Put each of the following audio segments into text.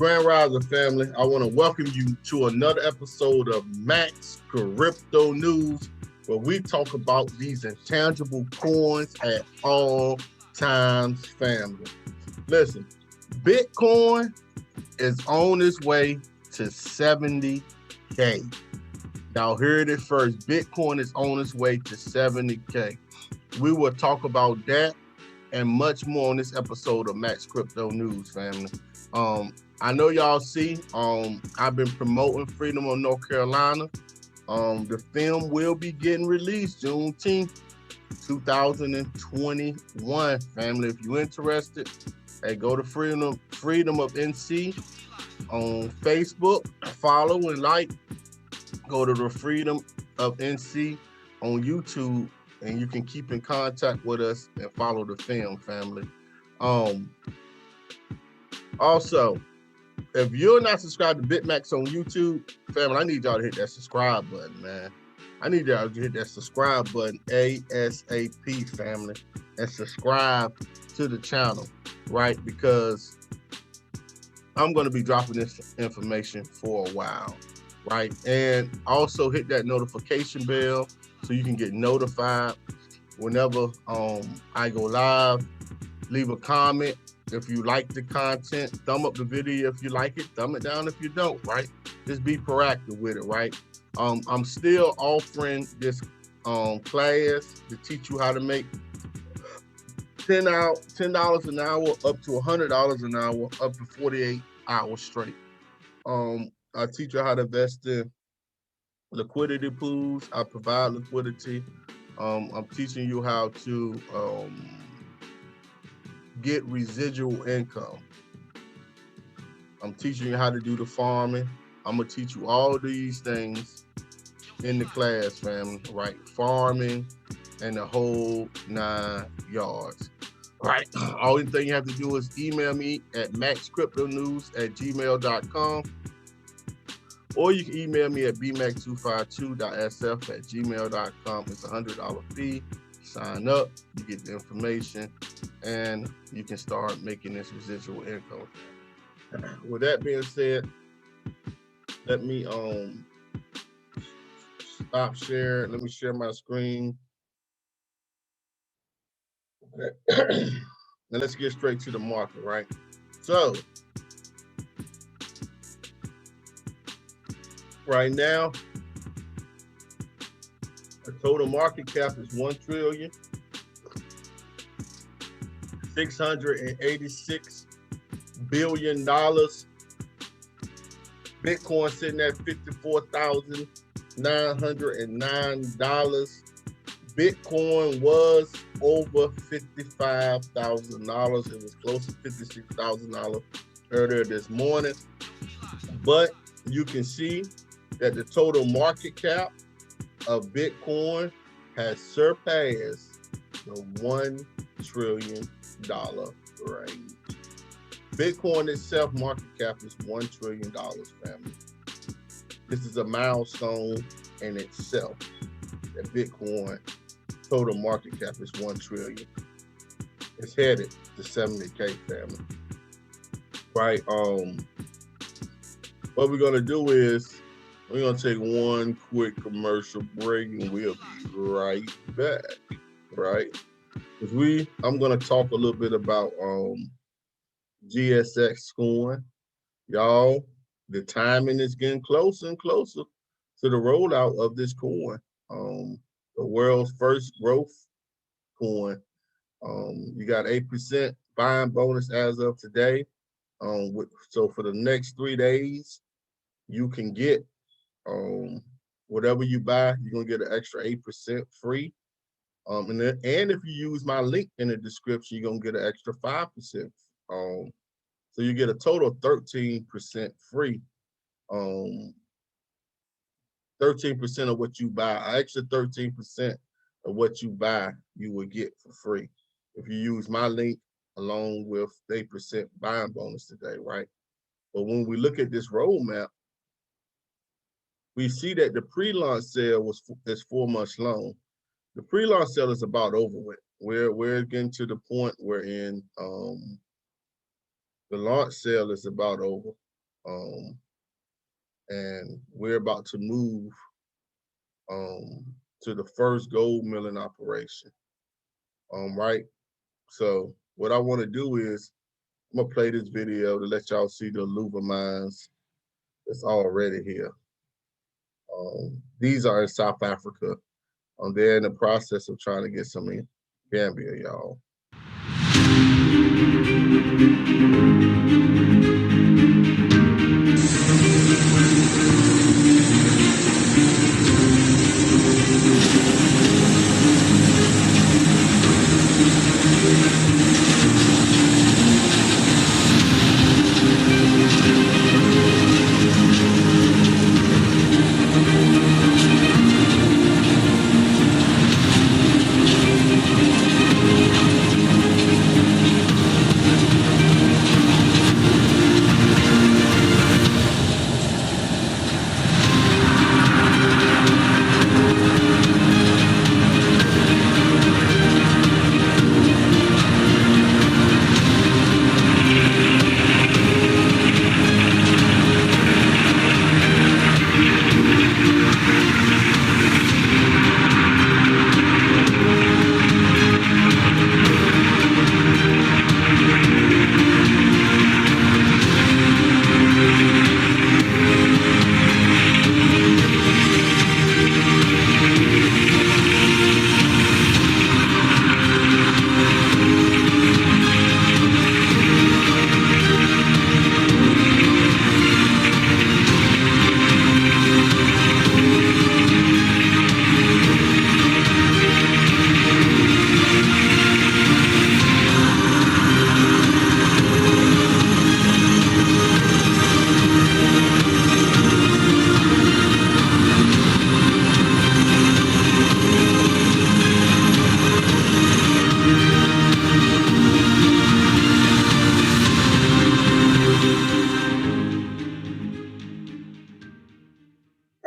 Grand Rising family, I want to welcome you to another episode of Max Crypto News, where we talk about these intangible coins at all times, family. Listen, Bitcoin is on its way to 70K. Y'all heard it first. Bitcoin is on its way to 70K. We will talk about that and much more on this episode of Max Crypto News, family. I know y'all see, I've been promoting Freedom of North Carolina. The film will be getting released Juneteenth, 2021, family. If you're interested, hey, go to Freedom of NC on Facebook, follow and like. Go to the Freedom of NC on YouTube, and you can keep in contact with us and follow the film, family. Also, if you're not subscribed to Bitmax on YouTube, family, I need y'all to hit that subscribe button, man. I need y'all to hit that subscribe button ASAP, family, and subscribe to the channel, right? Because I'm going to be dropping this information for a while, right? And also hit that notification bell so you can get notified whenever I go live. Leave a comment if you like the content. Thumb up the video if you like it. Thumb it down if you don't, right? Just be proactive with it, right? I'm still offering this class to teach you how to make $10 an hour up to $100 an hour up to 48 hours straight. I teach you how to invest in liquidity pools. I provide liquidity. I'm teaching you how to get residual income. I'm teaching you how to do the farming. I'm gonna teach you all these things in the class, family, right? Farming and the whole 9 yards, right? All the thing you have to do is email me at maxcryptonews@gmail.com, or you can email me at bmax252.sf@gmail.com. It's a $100 fee. Sign up, you get the information, and you can start making this residual income. With that being said, let me stop sharing. Let me share my screen. Okay. Now let's get straight to the market, right? So right now, the total market cap is $1,686 billion. Bitcoin sitting at $54,909. Bitcoin was over $55,000. It was close to $56,000 earlier this morning. But you can see that the total market cap of Bitcoin has surpassed the $1 trillion range. Bitcoin itself market cap is $1 trillion, family. This is a milestone in itself, that Bitcoin total market cap is $1 trillion. It's headed to 70K, family. Right? What we're gonna do is we're gonna take one quick commercial break and we'll be right back, right? Because I'm gonna talk a little bit about GSX coin. Y'all, the timing is getting closer and closer to the rollout of this coin. The world's first growth coin. You got 8% buying bonus as of today. So for the next 3 days, you can get whatever you buy, you're gonna get an extra 8% free. And if you use my link in the description, you're gonna get an extra 5%. So you get a total of 13% free. 13% of what you buy, an extra 13% of what you buy, you will get for free if you use my link along with 8% buying bonus today, right? But when we look at this roadmap, we see that the pre-launch sale is 4 months long. The pre-launch sale is about over with. We're getting to the point where the launch sale is about over. And we're about to move to the first gold milling operation. Right. So what I want to do is I'm gonna play this video to let y'all see the Luva mines that's already here. These are in South Africa. They're in the process of trying to get some in Gambia, y'all.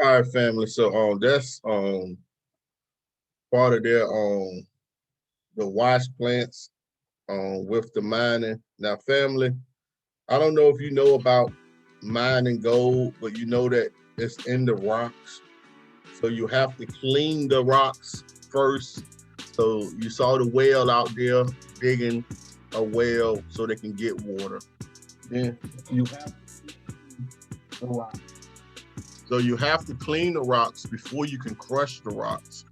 All right, family. So that's part of their the wash plants with the mining. Now, family, I don't know if you know about mining gold, but you know that it's in the rocks. So you have to clean the rocks first. So you saw the whale out there digging a well so they can get water. Then you have to clean the rocks. So you have to clean the rocks before you can crush the rocks.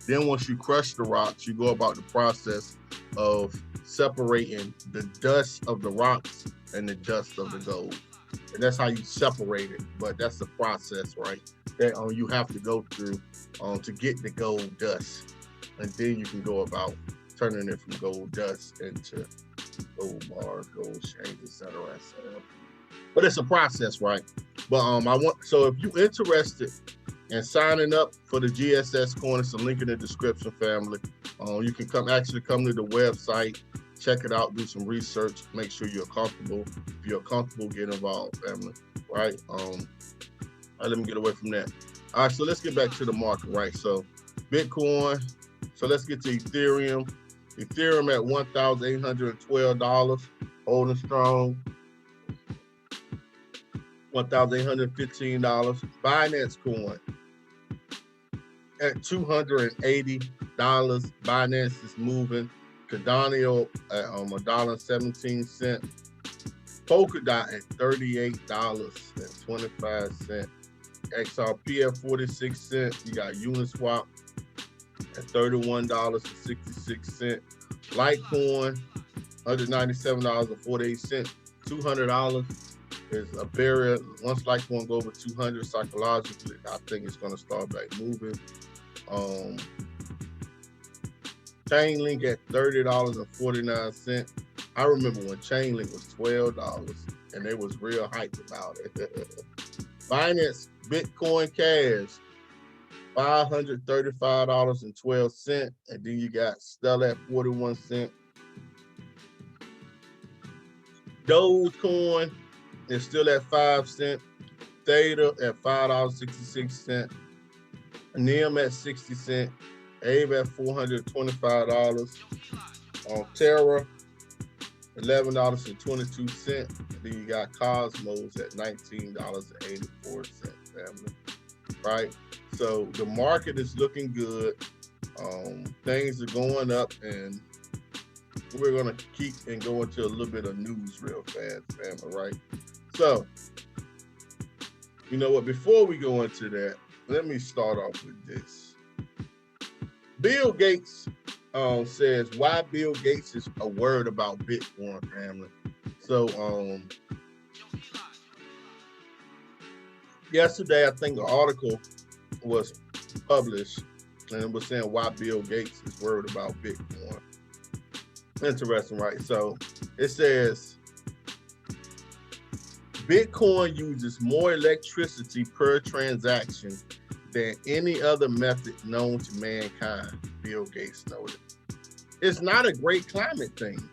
Then once you crush the rocks, you go about the process of separating the dust of the rocks and the dust of the gold. And that's how you separate it. But that's the process, right? That you have to go through to get the gold dust. And then you can go about turning it from gold dust into gold bars, gold chains, etc. But it's a process, right? But so if you're interested in signing up for the GSS coin, it's a link in the description, family. You can come to the website, check it out, do some research, make sure you're comfortable. If you're comfortable, get involved, family. Right? All right, let me get away from that. All right, so let's get back to the market, right? So Bitcoin. So let's get to Ethereum. Ethereum at $1,812, holding strong. $1,815. Binance coin at $280. Binance is moving. Cardano at $1.17. Polkadot at $38.25. XRP at 46 cents. You got Uniswap at $31.66. Litecoin, $197.48. $200 is a barrier. Once Litecoin go over 200 psychologically, I think it's going to start back moving. Chainlink at $30.49. I remember when Chainlink was $12 and they was real hyped about it. Binance Bitcoin Cash, $535.12. And then you got Stellar at 41 cents. Dogecoin is still at 5 cents. Theta at $5.66. NIM at 60 cents. AVE at $425. On Terra $11.22. Then you got Cosmos at $19.84, family. Right? So the market is looking good. Things are going up, and we're gonna keep and go into a little bit of news real fast, family, right? So, you know what, before we go into that, let me start off with this. Bill Gates says why Bill Gates is a word about Bitcoin, family. So yesterday I think the article was published and it was saying why Bill Gates is worried about Bitcoin. Interesting, right? So it says Bitcoin uses more electricity per transaction than any other method known to mankind, Bill Gates noted. It's not a great climate thing.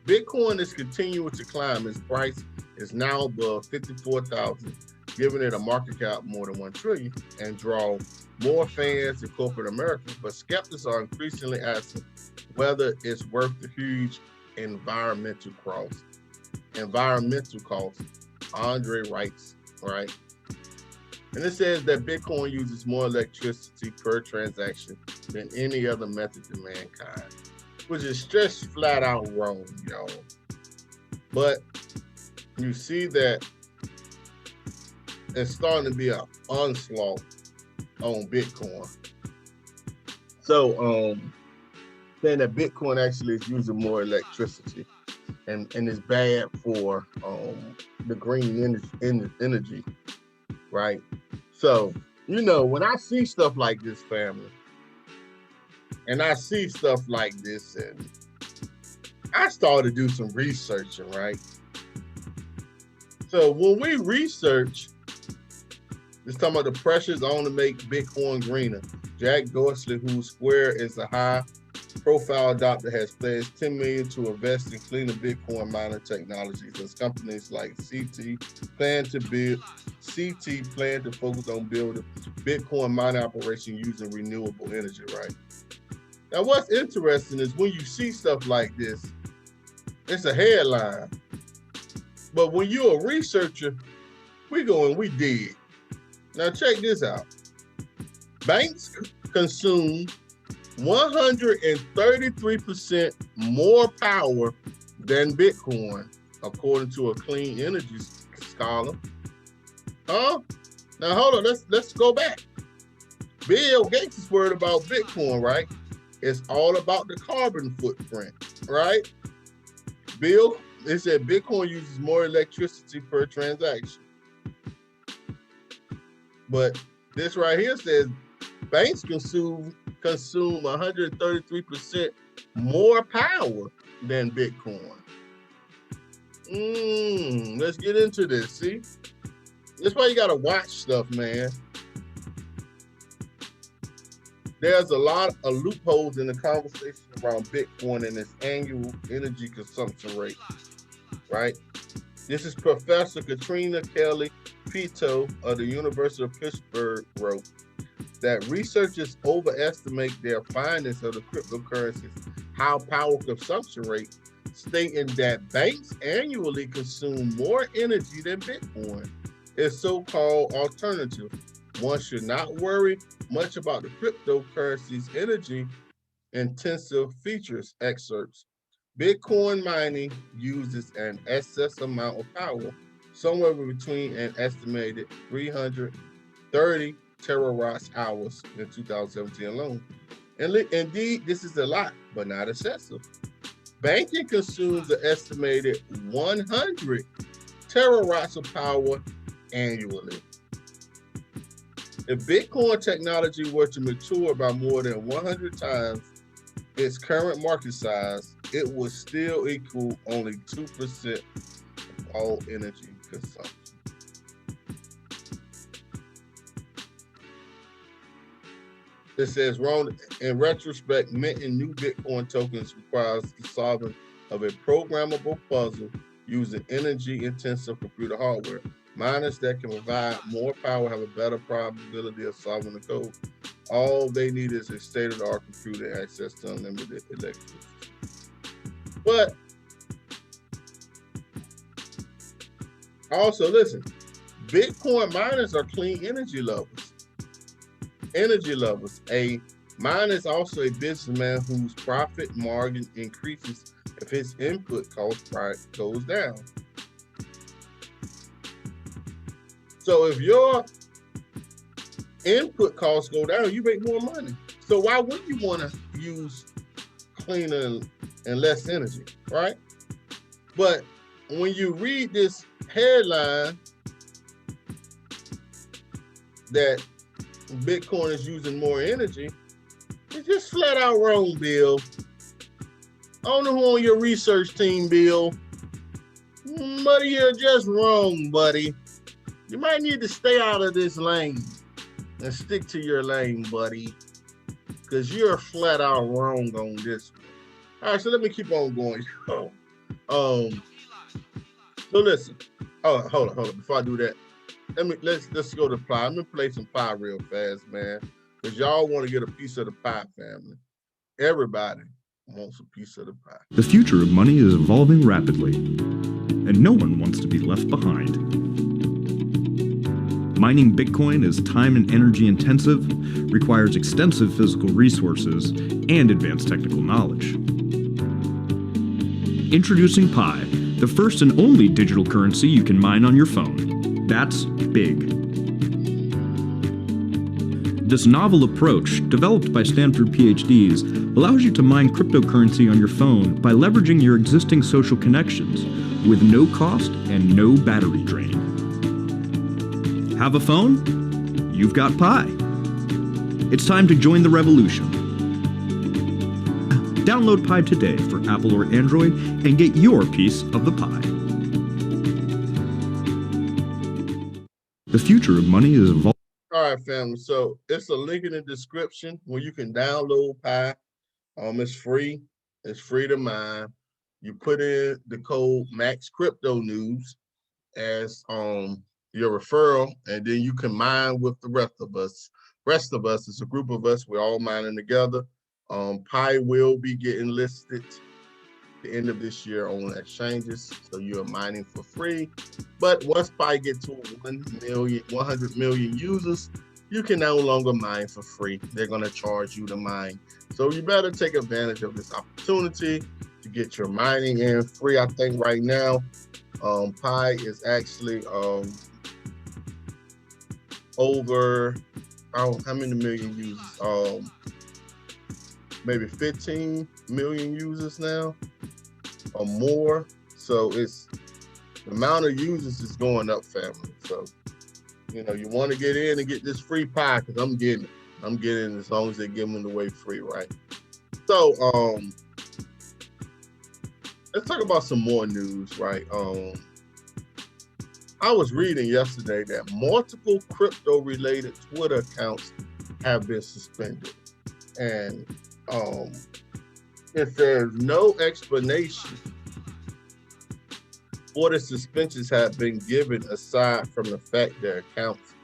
Bitcoin is continuing to climb. Its price is now above 54,000, giving it a market cap more than 1 trillion and draw more fans in corporate America. But skeptics are increasingly asking whether it's worth the huge environmental cost. Andre writes, right? And it says that Bitcoin uses more electricity per transaction than any other method to mankind, which is just flat out wrong, y'all. But you see that it's starting to be an onslaught on Bitcoin. So, saying that Bitcoin actually is using more electricity and is bad for the green energy, right? So, you know, when I see stuff like this, family, and I see stuff like this, and I started to do some researching, right? So when we research, it's talking about the pressures on to make Bitcoin greener. Jack Dorsey, whose Square is a high-profile adopter, has pledged $10 million to invest in cleaner Bitcoin mining technologies. As companies like CT plan to focus on building Bitcoin mining operation using renewable energy, right? Now, what's interesting is when you see stuff like this, it's a headline. But when you're a researcher, we go and we dig. Now, check this out. Banks consume 133% more power than Bitcoin, according to a clean energy scholar. Huh? Now, hold on. Let's go back. Bill Gates is worried about Bitcoin, right? It's all about the carbon footprint, right? It said Bitcoin uses more electricity per transaction. But this right here says banks consume 133% more power than Bitcoin. Let's get into this. See, that's why you gotta watch stuff, man. There's a lot of loopholes in the conversation around Bitcoin and its annual energy consumption rate, right? This is Professor Katrina Kelly Pito of the University of Pittsburgh wrote that researchers overestimate their findings of the cryptocurrency's high power consumption rate, stating that banks annually consume more energy than Bitcoin, its so-called alternative. One should not worry much about the cryptocurrency's energy-intensive features. Excerpts. Bitcoin mining uses an excess amount of power, somewhere between an estimated 330 terawatt hours in 2017 alone. And indeed, this is a lot, but not excessive. Banking consumes an estimated 100 terawatts of power annually. If Bitcoin technology were to mature by more than 100 times its current market size, it would still equal only 2% of all energy consumption. It says, in retrospect, minting new Bitcoin tokens requires the solving of a programmable puzzle using energy-intensive computer hardware. Miners that can provide more power have a better probability of solving the code. All they need is a state-of-the-art computer and access to unlimited electricity. But Also, listen, Bitcoin miners are clean energy lovers. Energy lovers. A miner is also a businessman whose profit margin increases if his input cost price goes down. So if your input costs go down, you make more money. So why wouldn't you want to use cleaner and less energy, right? But when you read this headline that Bitcoin is using more energy, it's just flat out wrong, Bill. I don't know who on your research team, Bill, but you're just wrong, buddy. You might need to stay out of this lane and stick to your lane, buddy, because you're flat out wrong on this one. All right, so let me keep on going. So listen. Oh, hold on. Before I do that, let's go to pie. I'm gonna play some pie real fast, man, because y'all want to get a piece of the pie, family. Everybody wants a piece of the pie. The future of money is evolving rapidly, and no one wants to be left behind. Mining Bitcoin is time and energy intensive, requires extensive physical resources, and advanced technical knowledge. Introducing Pi, the first and only digital currency you can mine on your phone. That's big. This novel approach, developed by Stanford PhDs, allows you to mine cryptocurrency on your phone by leveraging your existing social connections with no cost and no battery drain. Have a phone? You've got Pi. It's time to join the revolution. Download Pi today for Apple or Android and get your piece of the pie. The future of money is evolving. All right, family. So it's a link in the description where you can download Pi. It's free. It's free to mine. You put in the code Max Crypto News as your referral, and then you can mine with the rest of us. It's a group of us. We're all mining together. Pi will be getting listed at the end of this year on exchanges, so you're mining for free. But once Pi gets to 100 million users, you can no longer mine for free. They're going to charge you to mine. So you better take advantage of this opportunity to get your mining in free. I think right now, Pi is actually over, how many million users? Maybe 15 million users now or more. So it's the amount of users is going up, family. So, you know, you want to get in and get this free Pi, because I'm getting it as long as they're giving it away free, right? So let's talk about some more news, right? I was reading yesterday that multiple crypto-related Twitter accounts have been suspended, and if there's no explanation for the suspensions have been given aside from the fact their accounts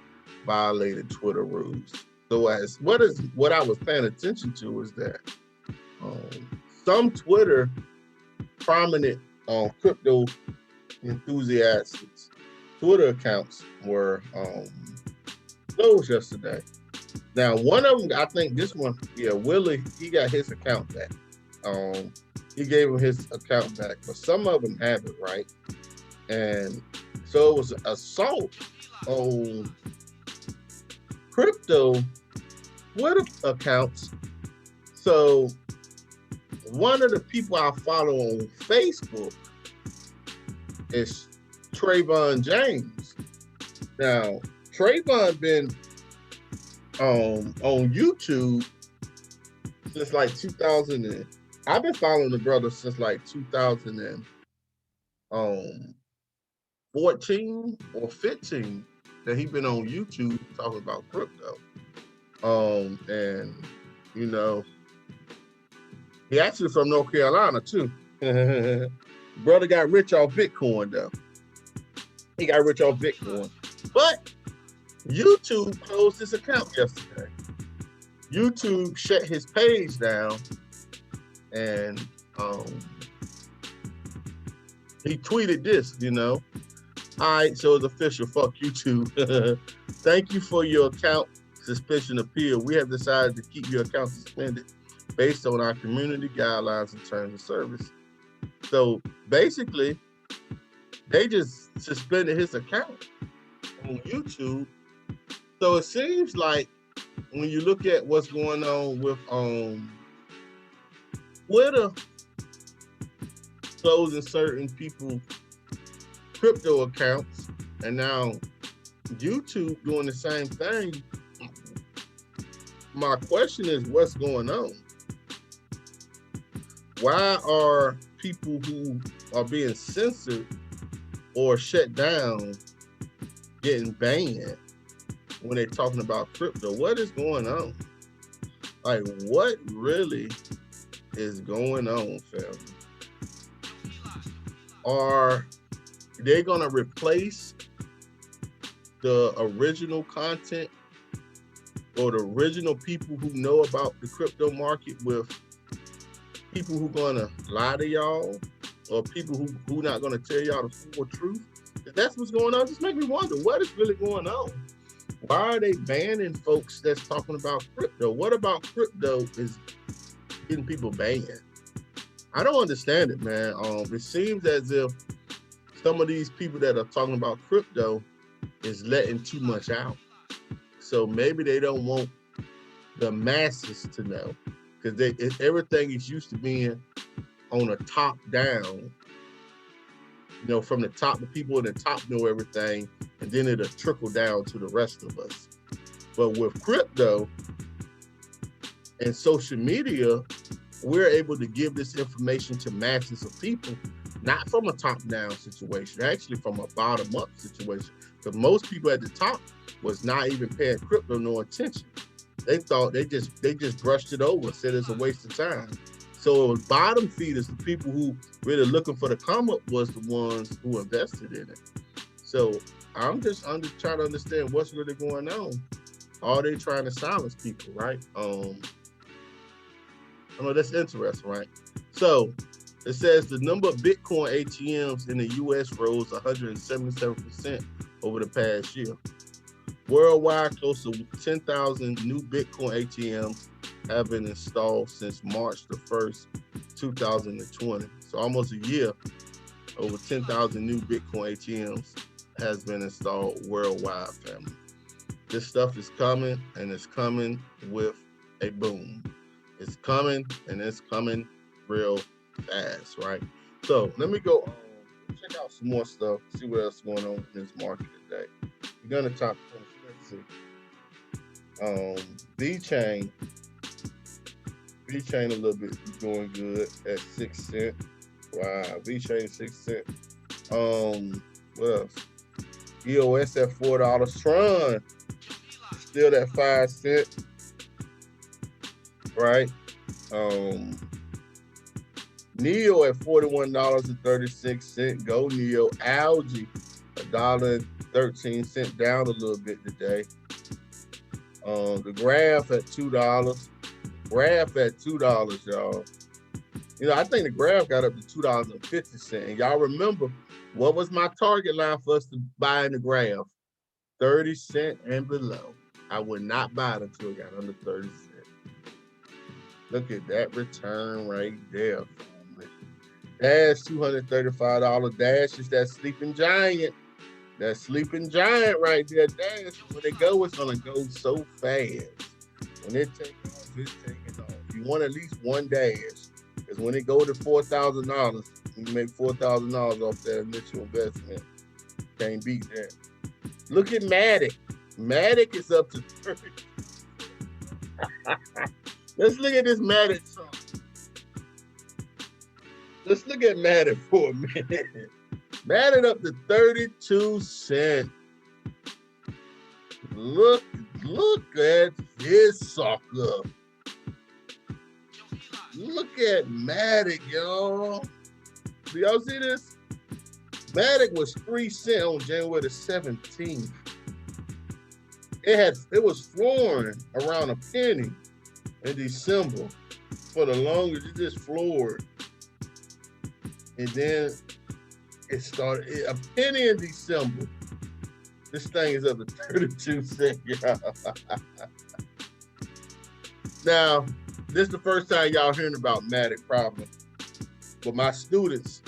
violated Twitter rules. So what I was paying attention to is that some Twitter prominent crypto enthusiasts Twitter accounts were closed yesterday. Now, one of them, I think this one, Willie, he got his account back. He gave him his account back, but some of them have it, right? And so it was an assault on crypto Twitter accounts. So one of the people I follow on Facebook is Trayvon James. Now, Trayvon been on YouTube since like 2000. I've been following the brother since like 2014 or 15 that he been on YouTube talking about crypto. And you know, he actually from North Carolina too. Brother got rich off Bitcoin though. He got rich off Bitcoin, but YouTube closed his account yesterday. YouTube shut his page down, and he tweeted this, you know, All right, so it's official. Fuck YouTube. Thank you for your account suspension appeal. We have decided to keep your account suspended based on our community guidelines and terms of service. So basically, they just suspended his account on YouTube. So it seems like when you look at what's going on with Twitter closing certain people crypto accounts, and now YouTube doing the same thing. My question is, what's going on? Why are people who are being censored or shut down getting banned when they're talking about crypto? What is going on? Like, what really is going on, family? Are they gonna replace the original content or the original people who know about the crypto market with people who gonna lie to y'all, or people who not gonna tell y'all the full truth? If that's what's going on, just make me wonder what is really going on. Why are they banning folks that's talking about crypto? What about crypto is getting people banned? I don't understand it, man. It seems as if some of these people that are talking about crypto is letting too much out. So maybe they don't want the masses to know, because everything is used to being on a top down. You know, from the top, the people in the top know everything, and then it'll trickle down to the rest of us. But with crypto and social media, we're able to give this information to masses of people, not from a top-down situation, actually from a bottom-up situation. Because most people at the top was not even paying crypto no attention. They thought they just brushed it over, said it's a waste of time. So bottom feeders, the people who really looking for the come up, was the ones who invested in it. So I'm just trying to understand what's really going on. Are they trying to silence people, right? I know that's interesting, right? So it says the number of Bitcoin ATMs in the U.S. rose 177% over the past year. Worldwide, close to 10,000 new Bitcoin ATMs have been installed since March the 1st, 2020. So almost a year, over 10,000 new Bitcoin ATMs has been installed worldwide, family. This stuff is coming, and it's coming with a boom. It's coming, and it's coming real fast, right? So let me go check out some more stuff, see what else is going on in this market today. We're gonna talk. Let's see. V-Chain a little bit doing good at 6 cents. Wow, V-Chain 6 cents. What else? EOS at $4. Tron still at 5 cents. Right? Neo at $41.36. Go Neo. Algae $1.13, down a little bit today. The Graph at $2. Graph at $2, y'all. You know, I think the Graph got up to $2.50. And y'all remember, what was my target line for us to buy in the Graph? 30 cents and below. I would not buy it until it got under 30 cents. Look at that return right there. Dash $235. Dash is that sleeping giant. That sleeping giant right there. Dash, when it go, it's gonna go so fast. When it take off, it's taking off. You want at least one dash, because when it go to $4,000, you make $4,000 off that initial investment. Can't beat that. Look at Matic. Matic is up to 30. Let's look at this Matic song. Let's look at Matic for a minute. Matic up to 32 cents. Look at this sucker. Look at Matic, y'all. Do y'all see this? Matic was 3 cents on January the 17th. It was flooring around a penny in December. For the longest, it just floored. And then It started a penny in December. This thing is up to 32 cents, y'all. Now, this is the first time y'all hearing about Matic probably, but my students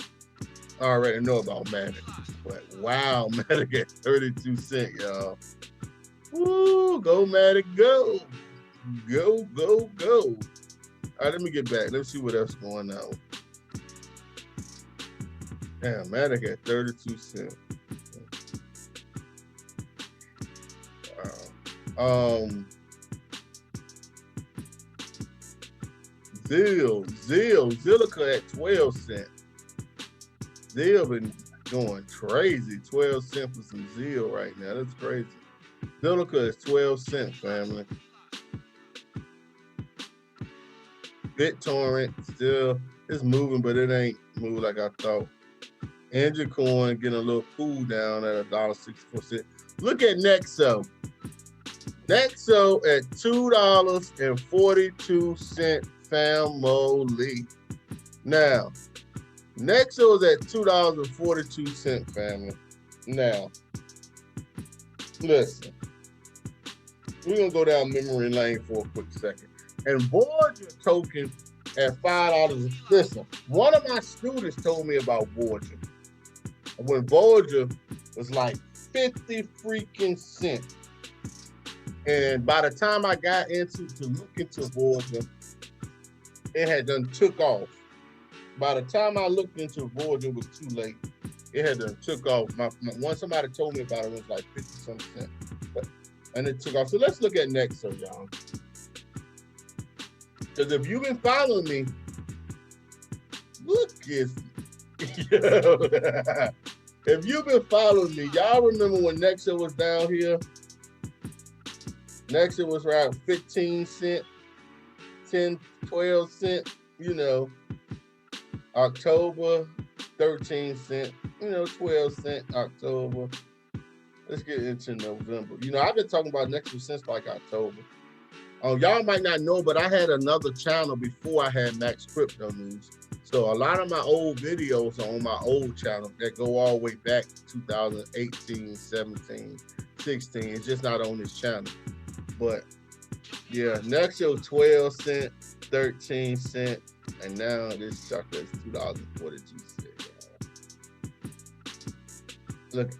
already know about Matic. But wow, Matic at 32 cents, y'all. Woo, go Matic, go. Go, go, go. All right, let me get back. Let's see what else is going on. Damn, Matic at 32 cents. Wow. Zilliqa at 12 cents. Zil been going crazy. 12 cents for some Zil right now. That's crazy. Zilliqa is 12 cents, family. BitTorrent still is moving, but it ain't moving like I thought. Angel Coin getting a little cool down at $1.64. Look at NEXO. NEXO at $2.42 family. Now, NEXO is at $2.42 family. Now, listen, we're gonna go down memory lane for a quick second. And Voyager token at $5. Listen, one of my students told me about Voyager. When Voyager was like 50 freaking cents. And by the time I got to look into Voyager, it had done took off. By the time I looked into Voyager, it was too late. It had done took off. Once somebody told me about it, it was like 50-some cents. And it took off. So let's look at NEXO, y'all. Because if you've been following me, look at if you've been following me, y'all remember when NEXO was down here? NEXO was around 15 cents, 10, 12 cents, you know. October, 13 cents, you know, 12 cents October. Let's get into November. You know, I've been talking about NEXO since like October. Y'all might not know, but I had another channel before I had Max Crypto News. So a lot of my old videos are on my old channel that go all the way back to 2018, 17, 16. It's just not on this channel. But yeah, NEXO 12 cents, 13 cents, and now this chocolate is $2.42. Look,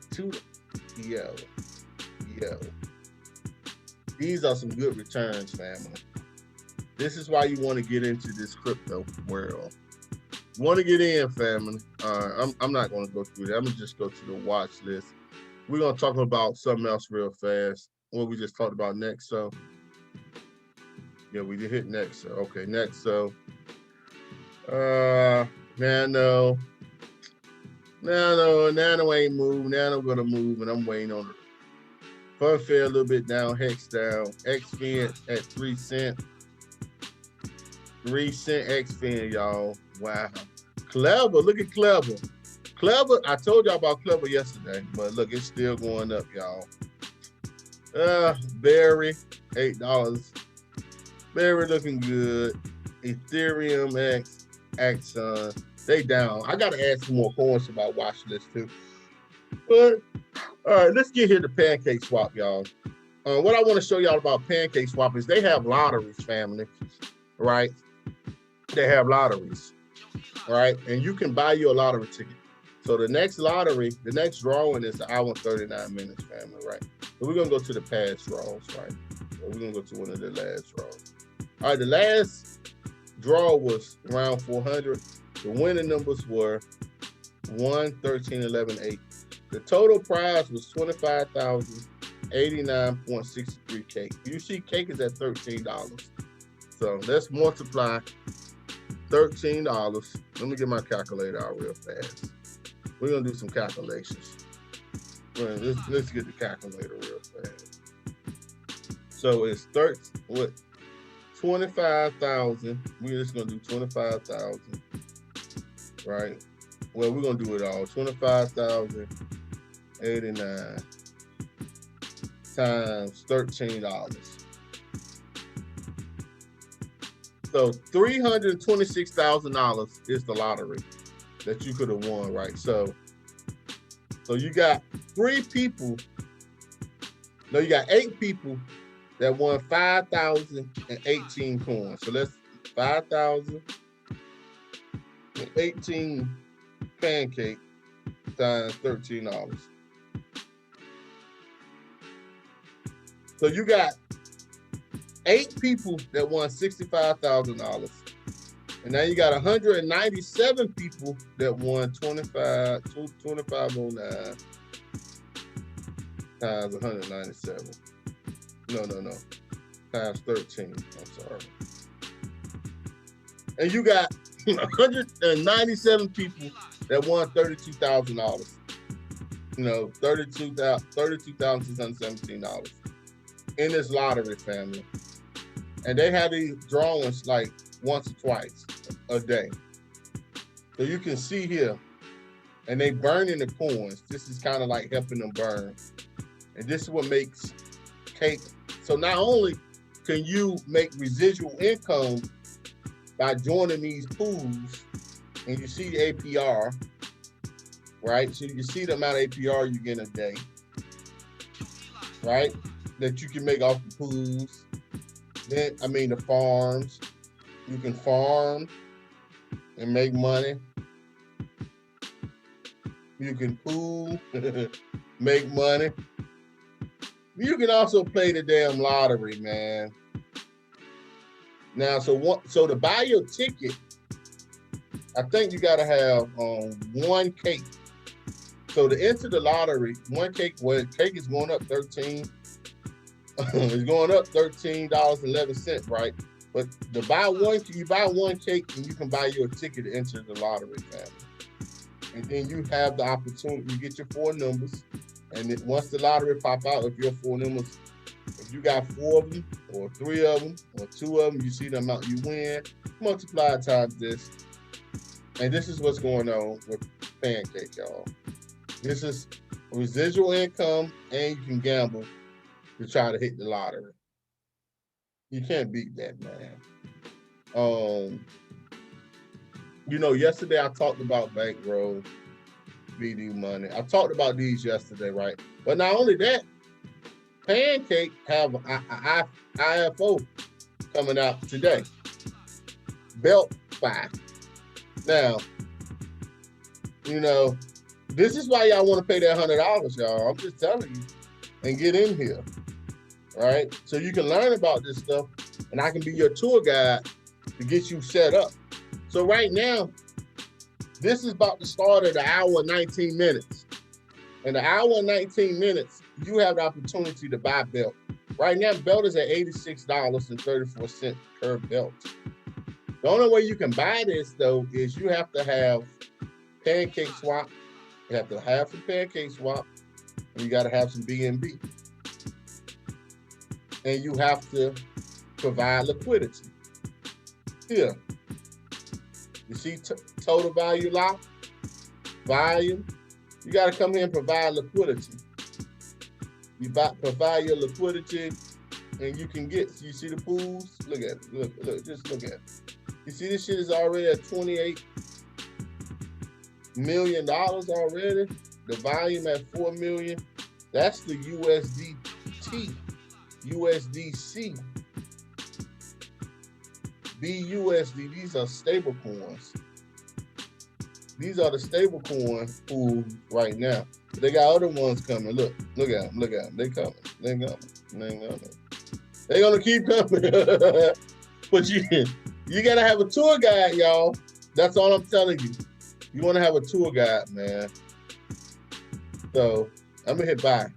yo. These are some good returns, family. This is why you want to get into this crypto world. You want to get in, family. I'm not going to go through that. I'm going to just go to the watch list. We're going to talk about something else real fast. What we just talked about NEXO. Yeah, we did hit NEXO. Okay, NEXO. Nano ain't moved. Nano gonna move, and I'm waiting on it. Funfair a little bit down, Hex down. XFin at 3 cents. 3 cent XFin, y'all. Wow. Klever, look at Klever. Klever, I told y'all about Klever yesterday, but look, it's still going up, y'all. Berry, $8. Berry looking good. Ethereum X, Axon, they down. I gotta add some more coins to my watch list too. But all right, let's get here to Pancake Swap, y'all. What I want to show y'all about Pancake Swap is they have lotteries, family, right? They have lotteries, right? And you can buy you a lottery ticket. So the next lottery, the next drawing is an hour and 39 minutes, family, right? So we're gonna go to the past draws, right? So we're gonna go to one of the last draws. All right, the last draw was around 400. The winning numbers were 1, 13, 11, 8. The total prize was $25,089.63 cake. You see, cake is at $13. So let's multiply $13. Let me get my calculator out real fast. We're gonna do some calculations. Let's get the calculator real fast. So it's 25,000. We're just gonna do 25,000, right? Well, we're gonna do it all. 25,089 times $13. So $326,000 is the lottery that you could have won, right? So So you got 3 people. No, you got 8 people that won 5,018 coins. So that's 5,018 pancake times $13. So you got 8 people that won $65,000. And now you got 197 people that won 2509 times 197. No. Times 13. I'm sorry. And you got 197 people that won $32,000. $32,617 in this lottery, family. And they have these drawings like once or twice a day. So you can see here, and they burning the coins. This is kind of like helping them burn. And this is what makes cake. So not only can you make residual income by joining these pools, and you see the APR, right? So you see the amount of APR you get a day, right? That you can make off the pools. Then, the farms. You can farm and make money. You can pool, make money. You can also play the damn lottery, man. Now, so to buy your ticket, I think you gotta have 1 cake. So to enter the lottery, 1 cake, cake is going up 13. It's going up $13.11, right? But you buy 1 cake and you can buy your ticket to enter the lottery, family. And then you have the opportunity, you get your 4 numbers. And then once the lottery pop out, if your 4 numbers, if you got 4 of them, or 3 of them, or 2 of them, you see the amount you win, multiply it times this. And this is what's going on with Pancake, y'all. This is residual income, and you can gamble to try to hit the lottery. You can't beat that, man. Yesterday I talked about Bankroll, BD Money. I talked about these yesterday, right? But not only that, Pancake have an IFO coming out today. Belt 5. Now, this is why y'all want to pay that $100, y'all. I'm just telling you, and get in here, right? So you can learn about this stuff, and I can be your tour guide to get you set up. So right now, this is about to start at 1 hour and 19 minutes. In 1 hour and 19 minutes, you have the opportunity to buy belt. Right now, belt is at $86.34 per belt. The only way you can buy this, though, is you have to have Pancake Swap. You have to have some Pancake Swap, and you got to have some BNB. And you have to provide liquidity. Here, you see total value lock, volume. You got to come here and provide liquidity. You provide your liquidity, and you can get. You see the pools? Look at it. Look. Just look at it. You see this shit is already at $28 million already. The volume at 4 million. That's the USDT, USDC, BUSD. These are stable coins. These are the stable coin pools right now. But they got other ones coming. Look at them. They coming. They're gonna keep coming. But you gotta have a tour guide, y'all. That's all I'm telling you. You wanna have a tour guide, man. So I'm gonna hit buy.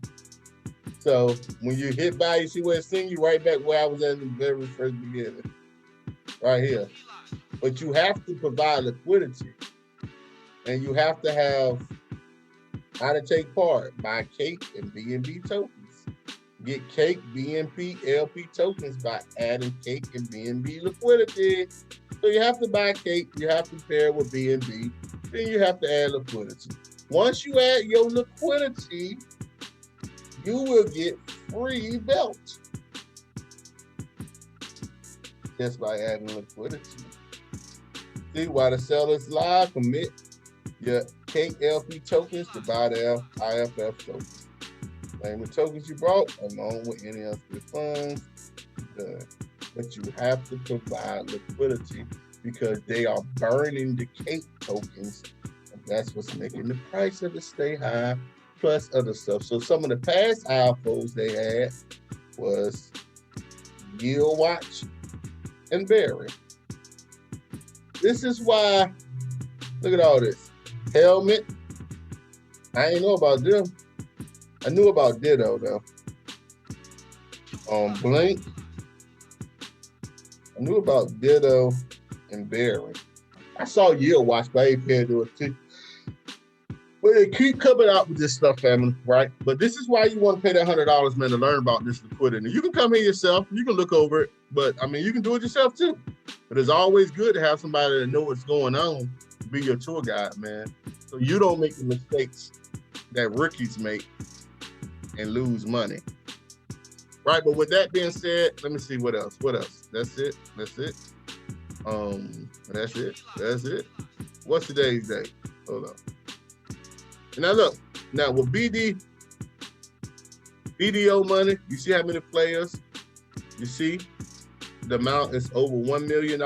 So when you hit buy, you see where it's sending you right back where I was at in the very first beginning. Right here. But you have to provide liquidity. And you have to have how to take part. Buy cake and BNB tokens. Get cake, BNB, LP tokens by adding cake and BNB liquidity. So you have to buy cake, you have to pair with BNB, then you have to add liquidity. Once you add your liquidity, you will get free belts. Just by adding liquidity. See, while the sellers live, commit your KLP tokens to buy their IFF tokens. Name the tokens you bought along with any unspeakable funds. But you have to provide liquidity because they are burning the cake tokens. And that's what's making the price of it stay high, plus other stuff. So some of the past IFOs they had was Yield Watch and Berry. This is why, look at all this. Helmet. I ain't know about them. I knew about Ditto though. Blink. I knew about Ditto and Berry. I saw Yield Watch, but I ain't paid to it too. But they keep coming out with this stuff, family, right? But this is why you want to pay that $100, man, to learn about this liquidity. You can come here yourself, you can look over it, but I mean, you can do it yourself too. But it's always good to have somebody that knows what's going on to be your tour guide, man. So you don't make the mistakes that rookies make and lose money. Right, but with that being said, let me see what else. What else? That's it. That's it. That's it. That's it. What's today's date? Hold on. Now look. Now with BDO money, you see how many players? You see the amount is over $1 million.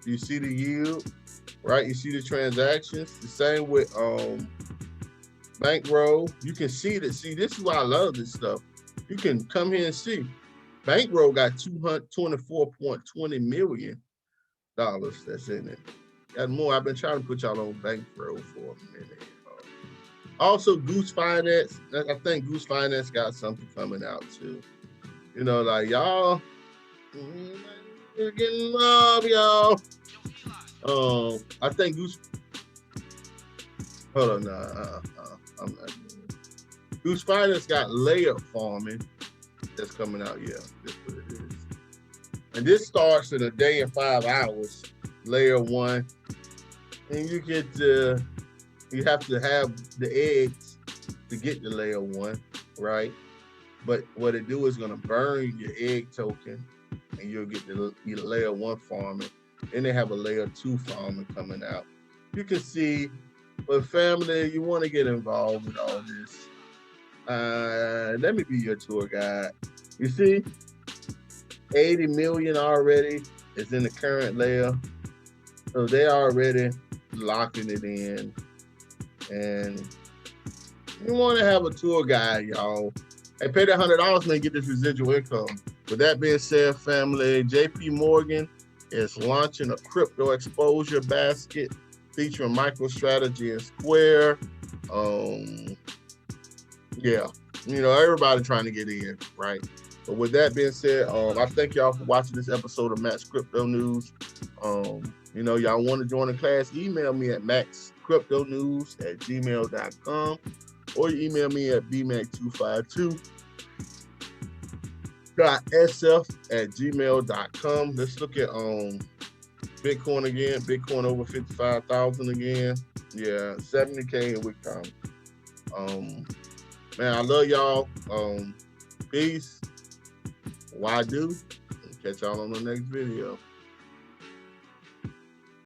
You see the yield, right? You see the transactions. The same with Bankroll. You can see that. See, this is why I love this stuff. You can come here and see. Bankroll got $224.20 million that's in it. Got more. I've been trying to put y'all on Bankroll for a minute. Also, Goose Finance. I think Goose Finance got something coming out too. You know, like y'all, you're getting love, y'all. I think Goose. Hold on, I'm not. Goose Finance got layer farming that's coming out. Yeah, that's what it is. And this starts in a day and 5 hours. Layer 1, and you get you have to have the eggs to get the layer 1, right? But what it do is gonna burn your egg token, and you'll get the layer 1 farming. Then they have a layer 2 farming coming out. You can see, but family, you want to get involved with all this. Let me be your tour guide. You see, 80 million already is in the current layer. So they're already locking it in. And you want to have a tour guide, y'all. Hey, pay that $100, man, get this residual income. With that being said, family, JP Morgan is launching a crypto exposure basket featuring MicroStrategy and Square. Yeah, you know, everybody trying to get in, right? But with that being said, I thank y'all for watching this episode of Max Crypto News. You know, y'all want to join the class, email me at maxcryptonews@gmail.com or you email me at bmac252.sf@gmail.com. Let's look at Bitcoin again. Bitcoin over 55,000 again. Yeah, 70K and we come. Man, I love y'all. Peace. Why do? Catch y'all on the next video.